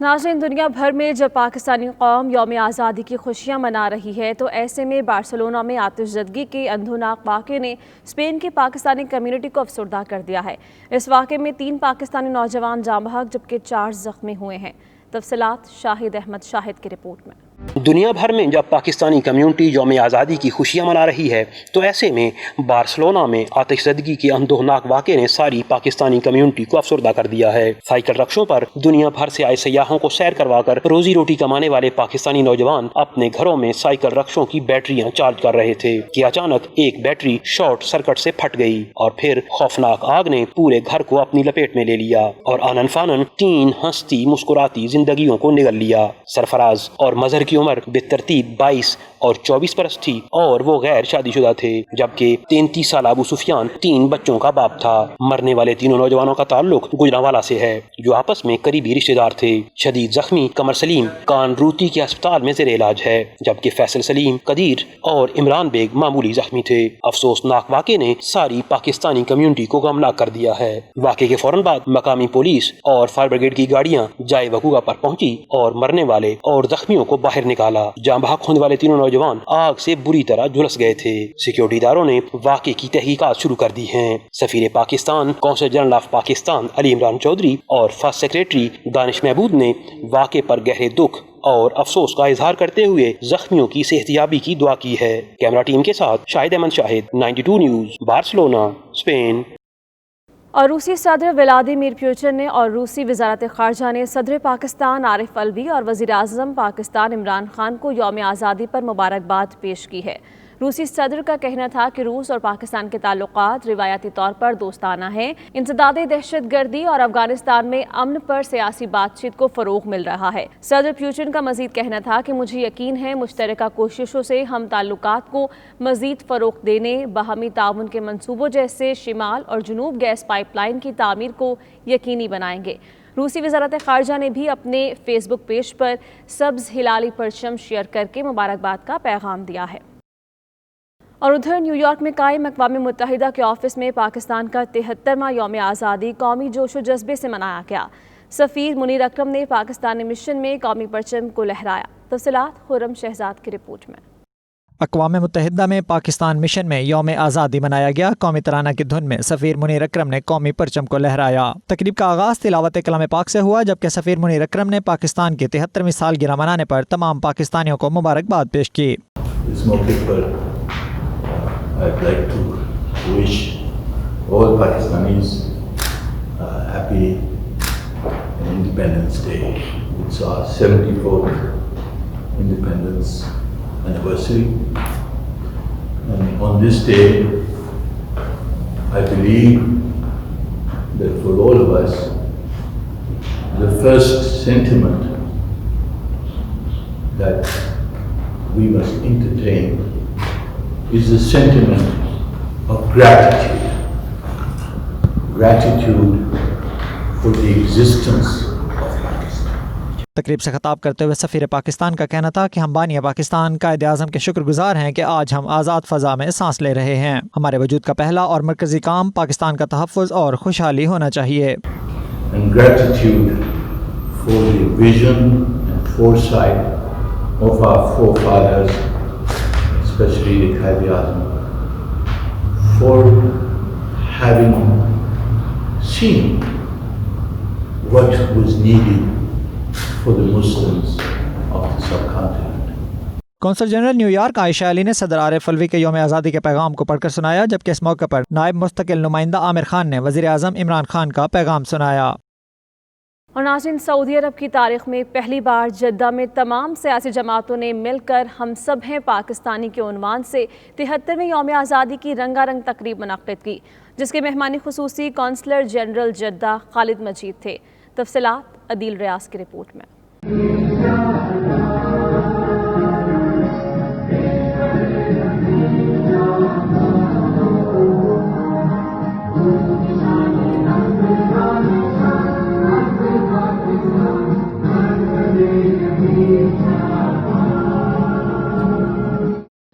ناظرین، دنیا بھر میں جب پاکستانی قوم یوم آزادی کی خوشیاں منا رہی ہے تو ایسے میں بارسلونا میں آتش زدگی کے اندھوناک واقعے نے اسپین کی پاکستانی کمیونٹی کو افسردہ کر دیا ہے۔ اس واقعے میں 3 پاکستانی نوجوان جاں بحق جبکہ 4 زخمی ہوئے ہیں۔ تفصیلات شاہد احمد شاہد کی رپورٹ میں۔ دنیا بھر میں جب پاکستانی کمیونٹی یوم آزادی کی خوشیاں منا رہی ہے تو ایسے میں بارسلونا میں آتش زدگی کے اندھوناک واقعے نے ساری پاکستانی کمیونٹی کو افسردہ کر دیا ہے۔ سائیکل رکشوں پر دنیا بھر سے آئے سیاحوں کو سیر کروا کر روزی روٹی کمانے والے پاکستانی نوجوان اپنے گھروں میں سائیکل رکشوں کی بیٹریاں چارج کر رہے تھے کہ اچانک ایک بیٹری شارٹ سرکٹ سے پھٹ گئی اور پھر خوفناک آگ نے پورے گھر کو اپنی لپیٹ میں لے لیا اور آنن فانن 3 ہنستی مسکراتی زندگیوں کو نگل لیا۔ سرفراز اور مظہر کی عمر بالترتیب 22 اور 24 برس تھی اور وہ غیر شادی شدہ تھے، جبکہ 33 سالہ ابو سفیان 3 بچوں کا باپ تھا۔ مرنے والے تینوں نوجوانوں کا تعلق گجرانوالہ سے ہے، جو آپس میں قریبی رشتہ دار تھے۔ شدید زخمی قمر سلیم کان روتی کے اسپتال میں زیر علاج ہے، جبکہ فیصل سلیم، قدیر اور عمران بیگ معمولی زخمی تھے۔ افسوسناک واقعے نے ساری پاکستانی کمیونٹی کو غمناک کر دیا ہے۔ واقعے کے فوراً بعد مقامی پولیس اور فائر بریگیڈ کی گاڑیاں جائے وقوع پر پہنچی اور مرنے والے اور زخمیوں کو باہر نکالا۔ جاں بحق ہونے والے تینوں نوجوان آگ سے بری طرح جھلس گئے تھے۔ سیکیورٹی اداروں نے واقعے کی تحقیقات شروع کر دی ہیں۔ سفیر پاکستان، قونصل جنرل آف پاکستان علی عمران چودھری اور فرسٹ سیکریٹری دانش محمود نے واقعے پر گہرے دکھ اور افسوس کا اظہار کرتے ہوئے زخمیوں کی صحتیابی کی دعا کی ہے۔ کیمرہ ٹیم کے ساتھ شاہد احمد شاہد، 92 نیوز، بارسلونا، اسپین۔ اور روسی صدر ولادیمیر پوٹن نے اور روسی وزارت خارجہ نے صدر پاکستان عارف الوی اور وزیر اعظم پاکستان عمران خان کو یوم آزادی پر مبارکباد پیش کی ہے۔ روسی صدر کا کہنا تھا کہ روس اور پاکستان کے تعلقات روایتی طور پر دوستانہ ہیں۔ انسداد دہشت گردی اور افغانستان میں امن پر سیاسی بات چیت کو فروغ مل رہا ہے۔ صدر پوٹن کا مزید کہنا تھا کہ مجھے یقین ہے مشترکہ کوششوں سے ہم تعلقات کو مزید فروغ دینے، باہمی تعاون کے منصوبوں جیسے شمال اور جنوب گیس پائپ لائن کی تعمیر کو یقینی بنائیں گے۔ روسی وزارت خارجہ نے بھی اپنے فیس بک پیج پر سبز ہلالی پرچم شیئر کر کے مبارکباد کا پیغام دیا ہے۔ اور ادھر نیو یارک میں قائم اقوام متحدہ کے آفس میں پاکستان کا 73واں یوم آزادی قومی جوش و جذبے سے منایا گیا۔ سفیر منیر اکرم نے پاکستانی مشن میں قومی پرچم کو لہرایا۔ تفصیلات خرم شہزاد کی رپورٹ میں۔ اقوام متحدہ میں پاکستان مشن میں یوم آزادی منایا گیا۔ قومی ترانہ کی دھن میں سفیر منیر اکرم نے قومی پرچم کو لہرایا۔ تقریب کا آغاز تلاوت کلام پاک سے ہوا، جبکہ سفیر منیر اکرم نے پاکستان کی 73ویں سالگرہ منانے پر تمام پاکستانیوں کو مبارکباد پیش کی۔ اس موقع پر I'd like to wish all Pakistanis a happy Independence Day. It's our 74th Independence anniversary. And on this day, I believe that for all of us, the first sentiment that we must entertain is the sentiment of gratitude. Gratitude for the existence of Pakistan. تقریب سے خطاب کرتے ہوئے سفیر پاکستان کا کہنا تھا کہ ہم بانی پاکستان قائد اعظم کے شکر گزار ہیں کہ آج ہم آزاد فضا میں سانس لے رہے ہیں۔ ہمارے وجود کا پہلا اور مرکزی کام پاکستان کا تحفظ اور خوشحالی ہونا چاہیے۔ And gratitude for the vision and foresight of our forefathers, especially the Qaid Azam, for having seen what was needed for the Muslims of the subcontinent. قونصل جنرل نیو یارک عائشہ علی نے صدر عارف الوی کے یوم آزادی کے پیغام کو پڑھ کر سنایا، جبکہ اس موقع پر نائب مستقل نمائندہ عامر خان نے وزیر اعظم عمران خان کا پیغام سنایا۔ اور ناظرین، سعودی عرب کی تاریخ میں پہلی بار جدہ میں تمام سیاسی جماعتوں نے مل کر ہم سب ہیں پاکستانی کے عنوان سے 73ویں یوم آزادی کی رنگا رنگ تقریب منعقد کی، جس کے مہمان خصوصی کونسلر جنرل جدہ خالد مجید تھے۔ تفصیلات عدیل ریاض کی رپورٹ میں۔